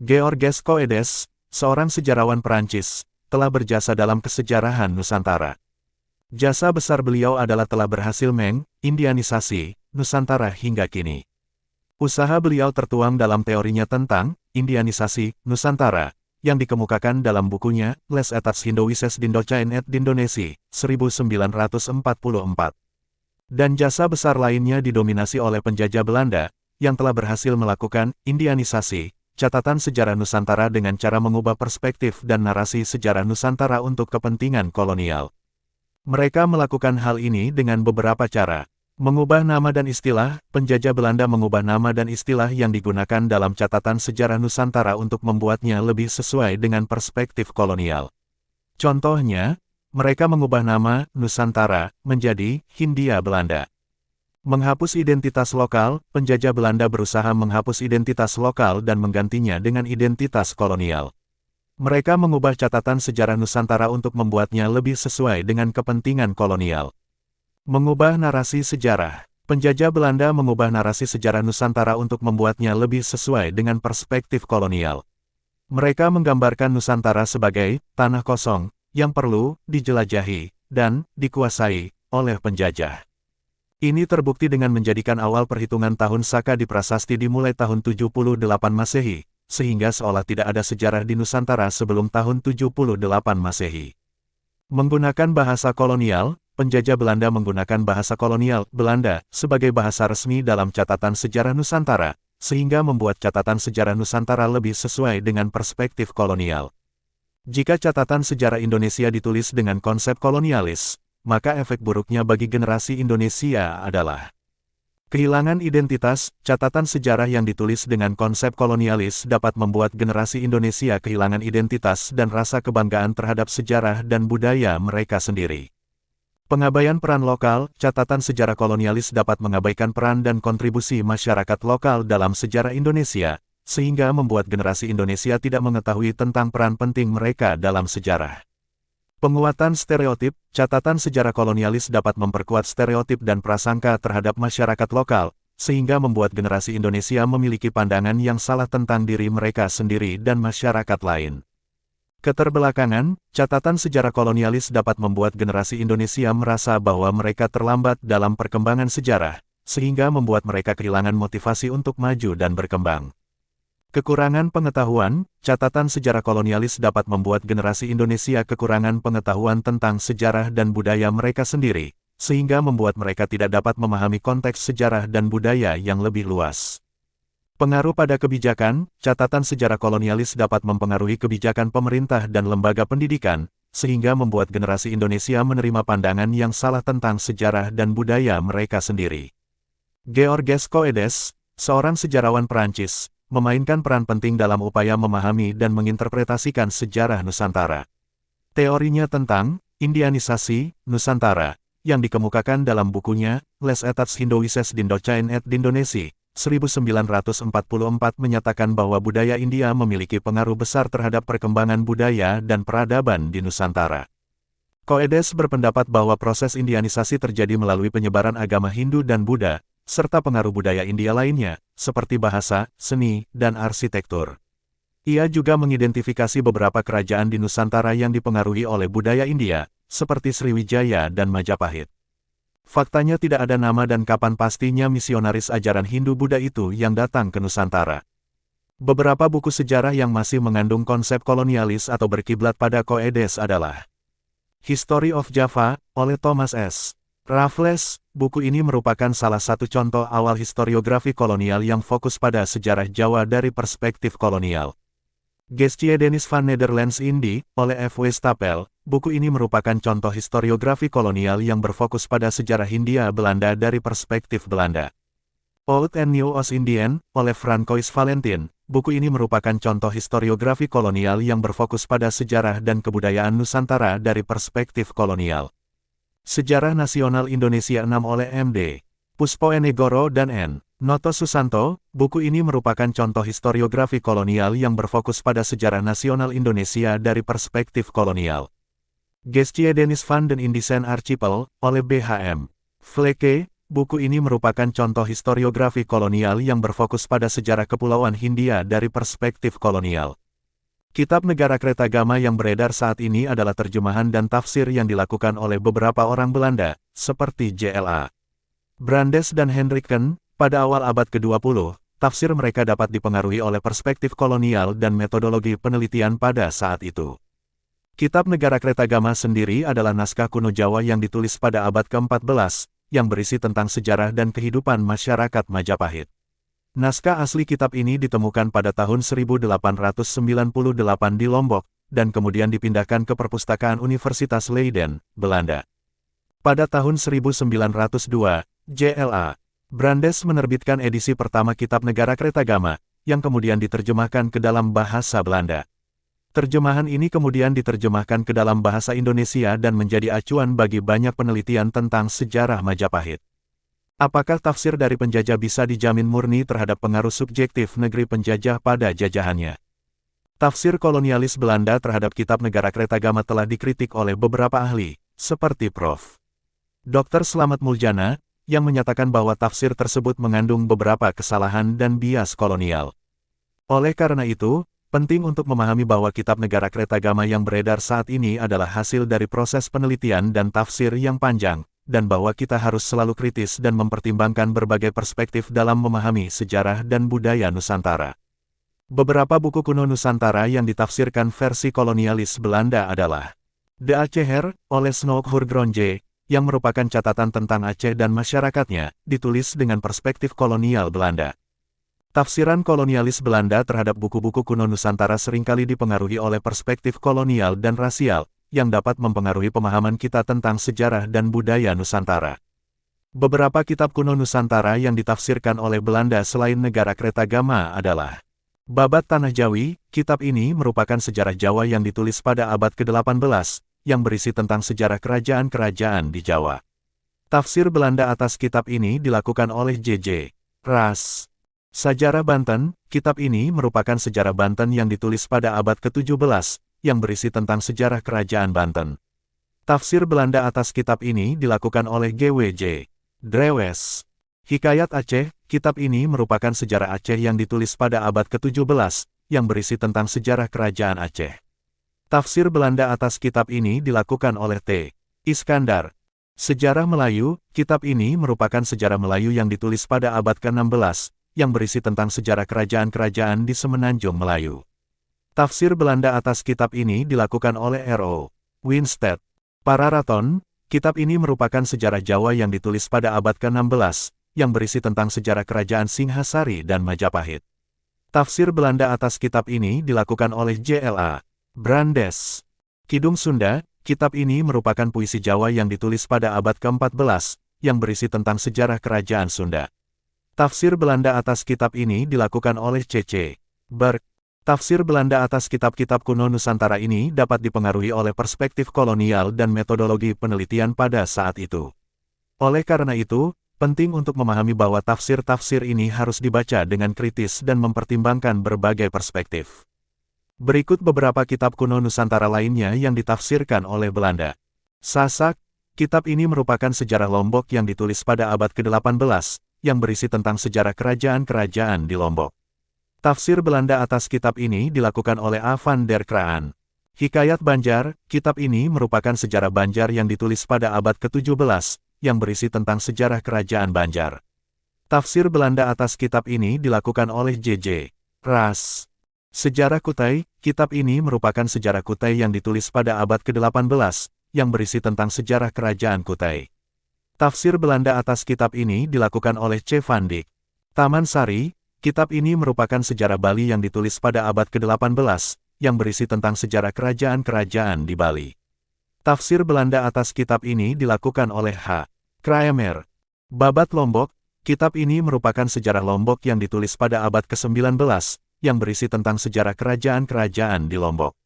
Georges Coedes, seorang sejarawan Perancis, telah berjasa dalam kesejarahan Nusantara. Jasa besar beliau adalah telah berhasil meng-Indianisasi Nusantara hingga kini. Usaha beliau tertuang dalam teorinya tentang Indianisasi Nusantara, yang dikemukakan dalam bukunya Les Etats Hindoïsses d'Indochine et d'Indonésie, 1944. Dan jasa besar lainnya didominasi oleh penjajah Belanda, yang telah berhasil melakukan Indianisasi, catatan sejarah Nusantara dengan cara mengubah perspektif dan narasi sejarah Nusantara untuk kepentingan kolonial. Mereka melakukan hal ini dengan beberapa cara. Mengubah nama dan istilah, penjajah Belanda mengubah nama dan istilah yang digunakan dalam catatan sejarah Nusantara untuk membuatnya lebih sesuai dengan perspektif kolonial. Contohnya, mereka mengubah nama Nusantara menjadi Hindia Belanda. Menghapus identitas lokal, penjajah Belanda berusaha menghapus identitas lokal dan menggantinya dengan identitas kolonial. Mereka mengubah catatan sejarah Nusantara untuk membuatnya lebih sesuai dengan kepentingan kolonial. Mengubah narasi sejarah. Penjajah Belanda mengubah narasi sejarah Nusantara untuk membuatnya lebih sesuai dengan perspektif kolonial. Mereka menggambarkan Nusantara sebagai tanah kosong yang perlu dijelajahi dan dikuasai oleh penjajah. Ini terbukti dengan menjadikan awal perhitungan tahun Saka di prasasti dimulai tahun 78 Masehi, sehingga seolah tidak ada sejarah di Nusantara sebelum tahun 78 Masehi. Menggunakan bahasa kolonial, penjajah Belanda menggunakan bahasa kolonial Belanda sebagai bahasa resmi dalam catatan sejarah Nusantara, sehingga membuat catatan sejarah Nusantara lebih sesuai dengan perspektif kolonial. Jika catatan sejarah Indonesia ditulis dengan konsep kolonialis, maka efek buruknya bagi generasi Indonesia adalah kehilangan identitas. Catatan sejarah yang ditulis dengan konsep kolonialis dapat membuat generasi Indonesia kehilangan identitas dan rasa kebanggaan terhadap sejarah dan budaya mereka sendiri. Pengabaian peran lokal, catatan sejarah kolonialis dapat mengabaikan peran dan kontribusi masyarakat lokal dalam sejarah Indonesia, sehingga membuat generasi Indonesia tidak mengetahui tentang peran penting mereka dalam sejarah. Penguatan stereotip, catatan sejarah kolonialis dapat memperkuat stereotip dan prasangka terhadap masyarakat lokal, sehingga membuat generasi Indonesia memiliki pandangan yang salah tentang diri mereka sendiri dan masyarakat lain. Keterbelakangan, catatan sejarah kolonialis dapat membuat generasi Indonesia merasa bahwa mereka terlambat dalam perkembangan sejarah, sehingga membuat mereka kehilangan motivasi untuk maju dan berkembang. Kekurangan pengetahuan, catatan sejarah kolonialis dapat membuat generasi Indonesia kekurangan pengetahuan tentang sejarah dan budaya mereka sendiri, sehingga membuat mereka tidak dapat memahami konteks sejarah dan budaya yang lebih luas. Pengaruh pada kebijakan, catatan sejarah kolonialis dapat mempengaruhi kebijakan pemerintah dan lembaga pendidikan, sehingga membuat generasi Indonesia menerima pandangan yang salah tentang sejarah dan budaya mereka sendiri. Georges Coedes, seorang sejarawan Perancis, memainkan peran penting dalam upaya memahami dan menginterpretasikan sejarah Nusantara. Teorinya tentang Indianisasi Nusantara, yang dikemukakan dalam bukunya Les Etats Hindoïsses d'Indochine et d'Indonésie, 1944 menyatakan bahwa budaya India memiliki pengaruh besar terhadap perkembangan budaya dan peradaban di Nusantara. Coedes berpendapat bahwa proses Indianisasi terjadi melalui penyebaran agama Hindu dan Buddha, serta pengaruh budaya India lainnya, seperti bahasa, seni, dan arsitektur. Ia juga mengidentifikasi beberapa kerajaan di Nusantara yang dipengaruhi oleh budaya India, seperti Sriwijaya dan Majapahit. Faktanya tidak ada nama dan kapan pastinya misionaris ajaran Hindu-Buddha itu yang datang ke Nusantara. Beberapa buku sejarah yang masih mengandung konsep kolonialis atau berkiblat pada Coedes adalah History of Java, oleh Thomas S. Raffles. Buku ini merupakan salah satu contoh awal historiografi kolonial yang fokus pada sejarah Jawa dari perspektif kolonial. Geschiedenis van Nederlands Indie, oleh F. W. Stapel. Buku ini merupakan contoh historiografi kolonial yang berfokus pada sejarah Hindia Belanda dari perspektif Belanda. Old and New Oost-Indian, oleh Francois Valentin. Buku ini merupakan contoh historiografi kolonial yang berfokus pada sejarah dan kebudayaan Nusantara dari perspektif kolonial. Sejarah Nasional Indonesia 6 oleh M.D. Puspoenegoro dan N. Noto Susanto. Buku ini merupakan contoh historiografi kolonial yang berfokus pada sejarah nasional Indonesia dari perspektif kolonial. Geschiedenis van den Indischen Archipel, oleh B.H.M. Vleke. Buku ini merupakan contoh historiografi kolonial yang berfokus pada sejarah Kepulauan Hindia dari perspektif kolonial. Kitab Negara Kretagama yang beredar saat ini adalah terjemahan dan tafsir yang dilakukan oleh beberapa orang Belanda, seperti J.L.A. Brandes dan Hendrikken. Pada awal abad ke-20, tafsir mereka dapat dipengaruhi oleh perspektif kolonial dan metodologi penelitian pada saat itu. Kitab Negara Kretagama sendiri adalah naskah kuno Jawa yang ditulis pada abad ke-14, yang berisi tentang sejarah dan kehidupan masyarakat Majapahit. Naskah asli kitab ini ditemukan pada tahun 1898 di Lombok, dan kemudian dipindahkan ke Perpustakaan Universitas Leiden, Belanda. Pada tahun 1902, J.L.A. Brandes menerbitkan edisi pertama Kitab Negara Kretagama, yang kemudian diterjemahkan ke dalam bahasa Belanda. Terjemahan ini kemudian diterjemahkan ke dalam bahasa Indonesia dan menjadi acuan bagi banyak penelitian tentang sejarah Majapahit. Apakah tafsir dari penjajah bisa dijamin murni terhadap pengaruh subjektif negeri penjajah pada jajahannya? Tafsir kolonialis Belanda terhadap Kitab Negara Kretagama telah dikritik oleh beberapa ahli, seperti Prof. Dr. Slamet Muljana, yang menyatakan bahwa tafsir tersebut mengandung beberapa kesalahan dan bias kolonial. Oleh karena itu, penting untuk memahami bahwa Kitab Negara Kretagama yang beredar saat ini adalah hasil dari proses penelitian dan tafsir yang panjang, dan bahwa kita harus selalu kritis dan mempertimbangkan berbagai perspektif dalam memahami sejarah dan budaya Nusantara. Beberapa buku kuno Nusantara yang ditafsirkan versi kolonialis Belanda adalah De Aceher, oleh Snoek Hoorgronje, yang merupakan catatan tentang Aceh dan masyarakatnya, ditulis dengan perspektif kolonial Belanda. Tafsiran kolonialis Belanda terhadap buku-buku kuno Nusantara seringkali dipengaruhi oleh perspektif kolonial dan rasial, yang dapat mempengaruhi pemahaman kita tentang sejarah dan budaya Nusantara. Beberapa kitab kuno Nusantara yang ditafsirkan oleh Belanda selain Negara Kretagama adalah Babat Tanah Jawi. Kitab ini merupakan sejarah Jawa yang ditulis pada abad ke-18, yang berisi tentang sejarah kerajaan-kerajaan di Jawa. Tafsir Belanda atas kitab ini dilakukan oleh J.J. Ras. Sajarah Banten. Kitab ini merupakan sejarah Banten yang ditulis pada abad ke-17, yang berisi tentang sejarah kerajaan Banten. Tafsir Belanda atas kitab ini dilakukan oleh G.W.J. Drewes. Hikayat Aceh. Kitab ini merupakan sejarah Aceh yang ditulis pada abad ke-17, yang berisi tentang sejarah kerajaan Aceh. Tafsir Belanda atas kitab ini dilakukan oleh T. Iskandar. Sejarah Melayu. Kitab ini merupakan sejarah Melayu yang ditulis pada abad ke-16, yang berisi tentang sejarah kerajaan-kerajaan di Semenanjung Melayu. Tafsir Belanda atas kitab ini dilakukan oleh R.O. Winstedt. Pararaton. Kitab ini merupakan sejarah Jawa yang ditulis pada abad ke-16, yang berisi tentang sejarah kerajaan Singhasari dan Majapahit. Tafsir Belanda atas kitab ini dilakukan oleh J.L.A. Brandes. Kidung Sunda. Kitab ini merupakan puisi Jawa yang ditulis pada abad ke-14, yang berisi tentang sejarah kerajaan Sunda. Tafsir Belanda atas kitab ini dilakukan oleh C.C. Berg. Tafsir Belanda atas kitab-kitab kuno Nusantara ini dapat dipengaruhi oleh perspektif kolonial dan metodologi penelitian pada saat itu. Oleh karena itu, penting untuk memahami bahwa tafsir-tafsir ini harus dibaca dengan kritis dan mempertimbangkan berbagai perspektif. Berikut beberapa kitab kuno Nusantara lainnya yang ditafsirkan oleh Belanda. Sasak. Kitab ini merupakan sejarah Lombok yang ditulis pada abad ke-18, yang berisi tentang sejarah kerajaan-kerajaan di Lombok. Tafsir Belanda atas kitab ini dilakukan oleh A. van der Kraan. Hikayat Banjar. Kitab ini merupakan sejarah Banjar yang ditulis pada abad ke-17, yang berisi tentang sejarah kerajaan Banjar. Tafsir Belanda atas kitab ini dilakukan oleh J.J. Ras. Sejarah Kutai. Kitab ini merupakan sejarah Kutai yang ditulis pada abad ke-18, yang berisi tentang sejarah kerajaan Kutai. Tafsir Belanda atas kitab ini dilakukan oleh C. van Dyck. Taman Sari. Kitab ini merupakan sejarah Bali yang ditulis pada abad ke-18, yang berisi tentang sejarah kerajaan-kerajaan di Bali. Tafsir Belanda atas kitab ini dilakukan oleh H. Kraemer. Babat Lombok. Kitab ini merupakan sejarah Lombok yang ditulis pada abad ke-19, yang berisi tentang sejarah kerajaan-kerajaan di Lombok.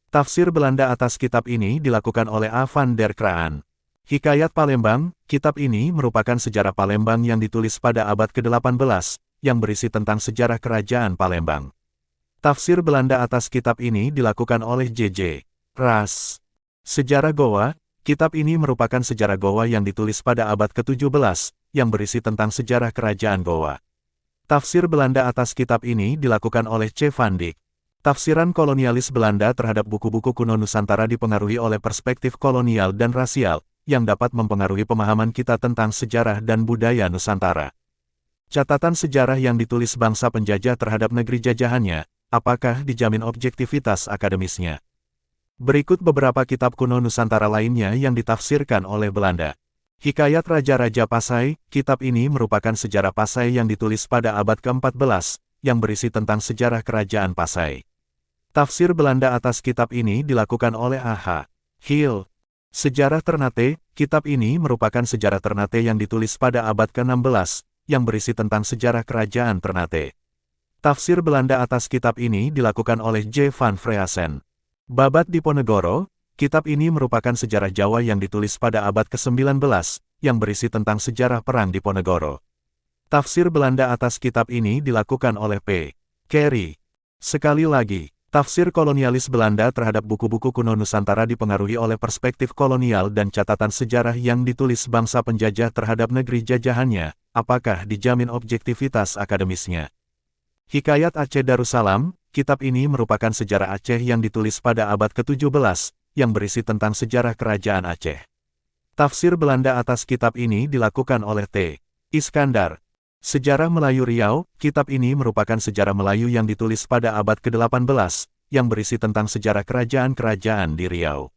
Tafsir Belanda atas kitab ini dilakukan oleh A. van der Kraan. Hikayat Palembang. Kitab ini merupakan sejarah Palembang yang ditulis pada abad ke-18, yang berisi tentang sejarah kerajaan Palembang. Tafsir Belanda atas kitab ini dilakukan oleh J.J. Ras. Sejarah Goa. Kitab ini merupakan sejarah Goa yang ditulis pada abad ke-17, yang berisi tentang sejarah kerajaan Gowa. Tafsir Belanda atas kitab ini dilakukan oleh C. van Dyck. Tafsiran kolonialis Belanda terhadap buku-buku kuno Nusantara dipengaruhi oleh perspektif kolonial dan rasial, yang dapat mempengaruhi pemahaman kita tentang sejarah dan budaya Nusantara. Catatan sejarah yang ditulis bangsa penjajah terhadap negeri jajahannya, apakah dijamin objektivitas akademisnya? Berikut beberapa kitab kuno Nusantara lainnya yang ditafsirkan oleh Belanda. Hikayat Raja-Raja Pasai, kitab ini merupakan sejarah Pasai yang ditulis pada abad ke-14, yang berisi tentang sejarah kerajaan Pasai. Tafsir Belanda atas kitab ini dilakukan oleh A.H. Hill. Sejarah Ternate, kitab ini merupakan sejarah Ternate yang ditulis pada abad ke-16, yang berisi tentang sejarah kerajaan Ternate. Tafsir Belanda atas kitab ini dilakukan oleh J. van Vreasen. Babat Diponegoro, kitab ini merupakan sejarah Jawa yang ditulis pada abad ke-19, yang berisi tentang sejarah Perang Diponegoro. Tafsir Belanda atas kitab ini dilakukan oleh P. Carey. Sekali lagi, tafsir kolonialis Belanda terhadap buku-buku kuno Nusantara dipengaruhi oleh perspektif kolonial dan catatan sejarah yang ditulis bangsa penjajah terhadap negeri jajahannya, apakah dijamin objektivitas akademisnya? Hikayat Aceh Darussalam, kitab ini merupakan sejarah Aceh yang ditulis pada abad ke-17, yang berisi tentang sejarah kerajaan Aceh. Tafsir Belanda atas kitab ini dilakukan oleh T. Iskandar. Sejarah Melayu Riau, kitab ini merupakan sejarah Melayu yang ditulis pada abad ke-18, yang berisi tentang sejarah kerajaan-kerajaan di Riau.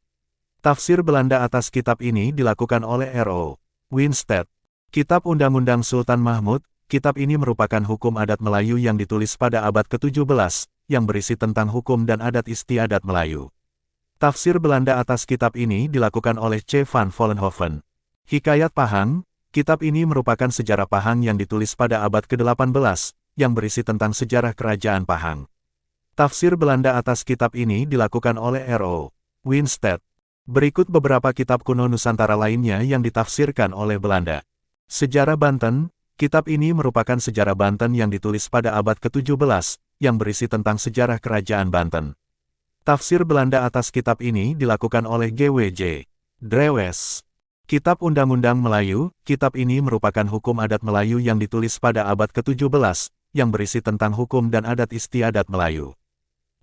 Tafsir Belanda atas kitab ini dilakukan oleh R.O. Winstead. Kitab Undang-Undang Sultan Mahmud, kitab ini merupakan hukum adat Melayu yang ditulis pada abad ke-17, yang berisi tentang hukum dan adat istiadat Melayu. Tafsir Belanda atas kitab ini dilakukan oleh C. van Vollenhoven. Hikayat Pahang, kitab ini merupakan sejarah Pahang yang ditulis pada abad ke-18, yang berisi tentang sejarah kerajaan Pahang. Tafsir Belanda atas kitab ini dilakukan oleh R.O. Winstead. Berikut beberapa kitab kuno Nusantara lainnya yang ditafsirkan oleh Belanda. Sejarah Banten, kitab ini merupakan sejarah Banten yang ditulis pada abad ke-17, yang berisi tentang sejarah kerajaan Banten. Tafsir Belanda atas kitab ini dilakukan oleh G.W.J. Drewes. Kitab Undang-Undang Melayu, kitab ini merupakan hukum adat Melayu yang ditulis pada abad ke-17, yang berisi tentang hukum dan adat istiadat Melayu.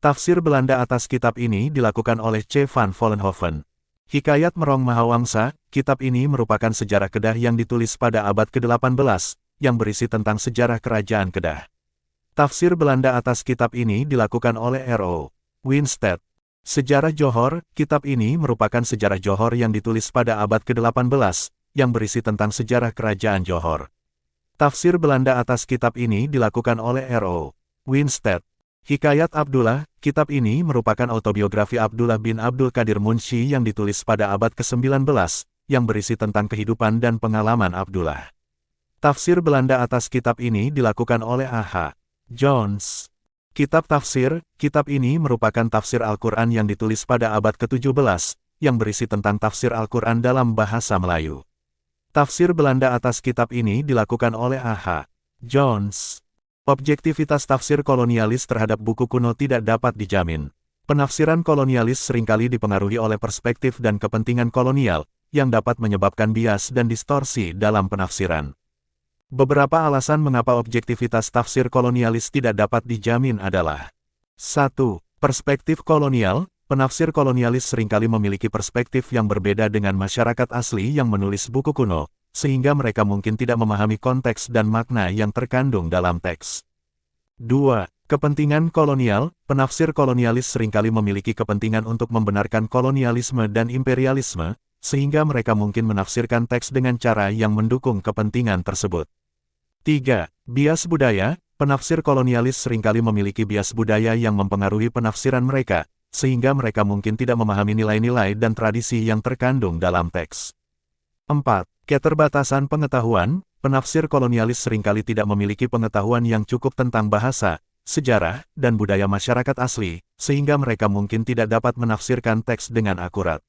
Tafsir Belanda atas kitab ini dilakukan oleh C. van Vollenhoven. Hikayat Merong Mahawangsa, kitab ini merupakan sejarah Kedah yang ditulis pada abad ke-18, yang berisi tentang sejarah kerajaan Kedah. Tafsir Belanda atas kitab ini dilakukan oleh R.O. Winstead. Sejarah Johor, kitab ini merupakan sejarah Johor yang ditulis pada abad ke-18, yang berisi tentang sejarah kerajaan Johor. Tafsir Belanda atas kitab ini dilakukan oleh R.O. Winstead. Hikayat Abdullah, kitab ini merupakan autobiografi Abdullah bin Abdul Qadir Munshi yang ditulis pada abad ke-19, yang berisi tentang kehidupan dan pengalaman Abdullah. Tafsir Belanda atas kitab ini dilakukan oleh A.H. Jones. Kitab Tafsir, kitab ini merupakan tafsir Al-Quran yang ditulis pada abad ke-17, yang berisi tentang tafsir Al-Quran dalam bahasa Melayu. Tafsir Belanda atas kitab ini dilakukan oleh A.H. Jones. Objektivitas tafsir kolonialis terhadap buku kuno tidak dapat dijamin. Penafsiran kolonialis seringkali dipengaruhi oleh perspektif dan kepentingan kolonial, yang dapat menyebabkan bias dan distorsi dalam penafsiran. Beberapa alasan mengapa objektivitas tafsir kolonialis tidak dapat dijamin adalah 1. Perspektif kolonial. Penafsir kolonialis seringkali memiliki perspektif yang berbeda dengan masyarakat asli yang menulis buku kuno, sehingga mereka mungkin tidak memahami konteks dan makna yang terkandung dalam teks. 2. Kepentingan kolonial. Penafsir kolonialis seringkali memiliki kepentingan untuk membenarkan kolonialisme dan imperialisme, sehingga mereka mungkin menafsirkan teks dengan cara yang mendukung kepentingan tersebut. 3. Bias budaya. Penafsir kolonialis seringkali memiliki bias budaya yang mempengaruhi penafsiran mereka, sehingga mereka mungkin tidak memahami nilai-nilai dan tradisi yang terkandung dalam teks. 4. Keterbatasan pengetahuan. Penafsir kolonialis seringkali tidak memiliki pengetahuan yang cukup tentang bahasa, sejarah, dan budaya masyarakat asli, sehingga mereka mungkin tidak dapat menafsirkan teks dengan akurat.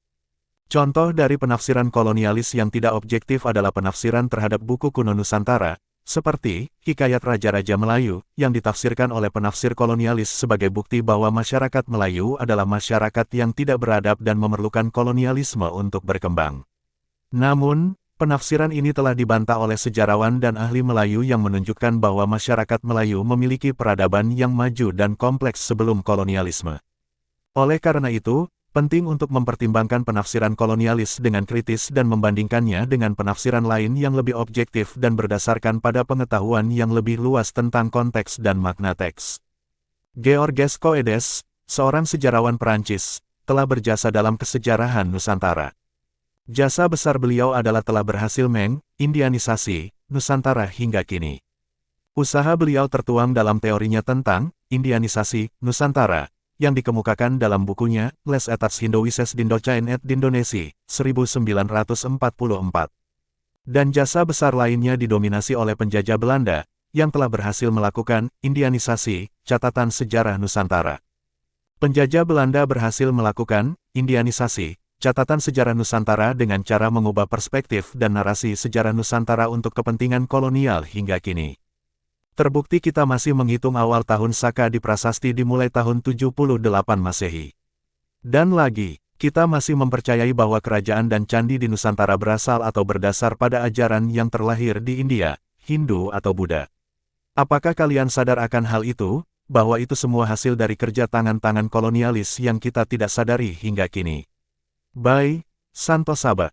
Contoh dari penafsiran kolonialis yang tidak objektif adalah penafsiran terhadap buku kuno Nusantara, seperti Hikayat Raja-Raja Melayu, yang ditafsirkan oleh penafsir kolonialis sebagai bukti bahwa masyarakat Melayu adalah masyarakat yang tidak beradab dan memerlukan kolonialisme untuk berkembang. Namun, Penafsiran ini telah dibantah oleh sejarawan dan ahli Melayu yang menunjukkan bahwa masyarakat Melayu memiliki peradaban yang maju dan kompleks sebelum kolonialisme. Oleh karena itu, penting untuk mempertimbangkan penafsiran kolonialis dengan kritis dan membandingkannya dengan penafsiran lain yang lebih objektif dan berdasarkan pada pengetahuan yang lebih luas tentang konteks dan makna teks. Georges Coedes, seorang sejarawan Perancis, telah berjasa dalam kesejarahan Nusantara. Jasa besar beliau adalah telah berhasil meng-Indianisasi Nusantara hingga kini. Usaha beliau tertuang dalam teorinya tentang Indianisasi Nusantara, yang dikemukakan dalam bukunya Les Etats Hindowises d'Indochine et d'Indonésie, 1944. Dan jasa besar lainnya didominasi oleh penjajah Belanda, yang telah berhasil melakukan Indianisasi, catatan sejarah Nusantara. Penjajah Belanda berhasil melakukan Indianisasi, catatan sejarah Nusantara dengan cara mengubah perspektif dan narasi sejarah Nusantara untuk kepentingan kolonial hingga kini. Terbukti kita masih menghitung awal tahun Saka di prasasti dimulai tahun 78 Masehi. Dan lagi, kita masih mempercayai bahwa kerajaan dan candi di Nusantara berasal atau berdasar pada ajaran yang terlahir di India, Hindu atau Buddha. Apakah kalian sadar akan hal itu, bahwa itu semua hasil dari kerja tangan-tangan kolonialis yang kita tidak sadari hingga kini? By Santo Saba.